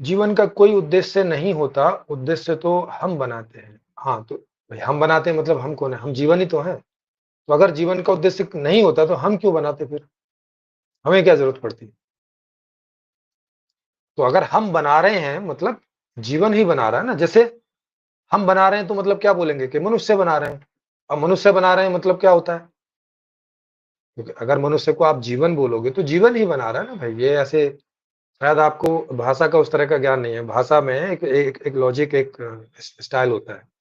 जीवन का कोई उद्देश्य नहीं होता, उद्देश्य तो हम बनाते हैं। हाँ, तो भई हम बनाते हैं मतलब हम कौन है? हम जीवन ही तो हैं। तो अगर जीवन का उद्देश्य नहीं होता तो हम क्यों बनाते फिर? हमें क्या ज़रूरत पड़ती? तो अगर हम बना रहे हैं मतलब जीवन ही बना रहा है ना, जैसे हम बना रहे हैं तो मतलब क्या बोलेंगे कि मनुष्य बना रहे हैं। अब मनुष्य बना रहे हैं मतलब क्या होता है? क्योंकि अगर मनुष्य को आप जीवन बोलोगे तो जीवन ही बना रहा है ना भाई, ये ऐसे शायद आपको भाषा का उस तरह का ज्ञान नहीं है। भाषा में एक लॉजिक एक स्टाइल होता है।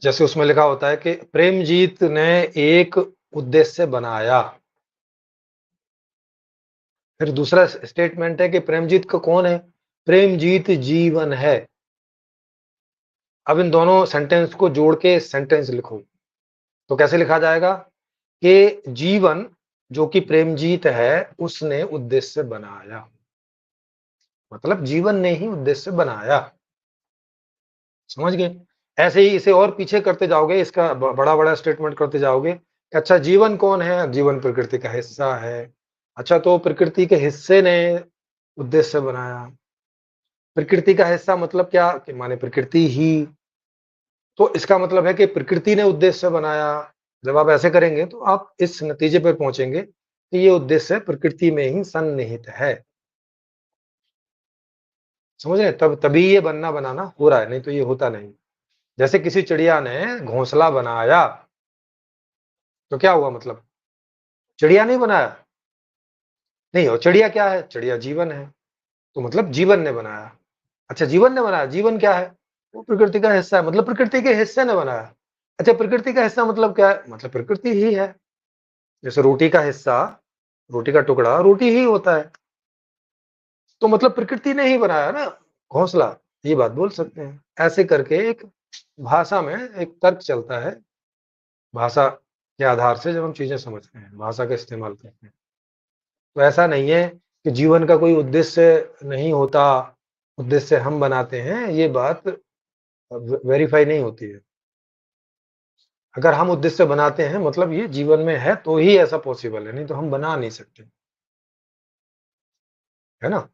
जैसे उसमें लिखा होता है कि प्रेमजीत ने एक उद्देश्य बनाया। फिर दूसरा स्टेटमेंट है कि प्रेमजीत का कौन है? प्रेमजीत जीवन है। अब इन दोनों सेंटेंस को जोड़ के सेंटेंस लिखो। तो कैसे लिखा जाएगा कि जीवन जो कि प्रेमजीत है उसने उद्देश्य बनाया। मतलब जीवन ने ही उद्देश्य बनाया। समझ गए? ऐसे ही इसे और पीछे करते जाओगे, इसका बड़ा-बड़ा स्टेटमेंट करते जाओगे कि अच्छा जीवन कौन है? जीवन प्रकृति का हिस्सा है। अच्छा तो प्रकृति के हिस्से ने उद्देश्य बनाया। प्रकृति का हिस्सा मतलब क्या? कि माने प्रकृति ही। तो इसका मतलब है कि प्रकृति ने उद्देश्य बनाया। जब आप ऐसे करेंगे तो आप इस नतीजे पर पहुँचेंगे कि ये उद्देश्य प्रकृति में ही सन्निहित है। समझ रहे हैं? तभी ये बनना-बनाना हो रहा है, नहीं तो ये होता नहीं। जैसे किसी चिड़िया ने घोंसला बनाया, तो क्या हुआ मतलब? चिड़िया नहीं बनाया। नहीं और चिड़िया क्या है? चिड़िया जीवन है, तो मतलब जीवन ने बनाया। अच्छा जीवन ने बनाया, जीवन क्या है? वो प्रकृति का हिस्सा है, मतलब प्रकृति के हिस्से ने बनाया। अच्छा प्रकृति का हिस्सा मतलब क्या है? मतलब प्रकृति ही है। जैसे रोटी का हिस्सा, रोटी का टुकड़ा रोटी ही होता है। तो मतलब प्रकृति ने ही बनाया ना घोंसला, ये बात बोल सकते हैं। ऐसे करके एक भाषा में एक तर्क चलता है, भाषा के आधार से जब हम चीज़ें समझते हैं, भाषा का इस्तेमाल करते हैं। तो ऐसा नहीं है कि जीवन का कोई उद्देश्य नहीं होता, उद्देश्य हम बनाते हैं, ये बात वेरीफाई नहीं होती है। अगर हम उद्देश्य बनाते हैं मतलब ये जीवन में है तो ही ऐसा पॉसिबल है, नहीं तो हम बना नहीं सकते, है ना?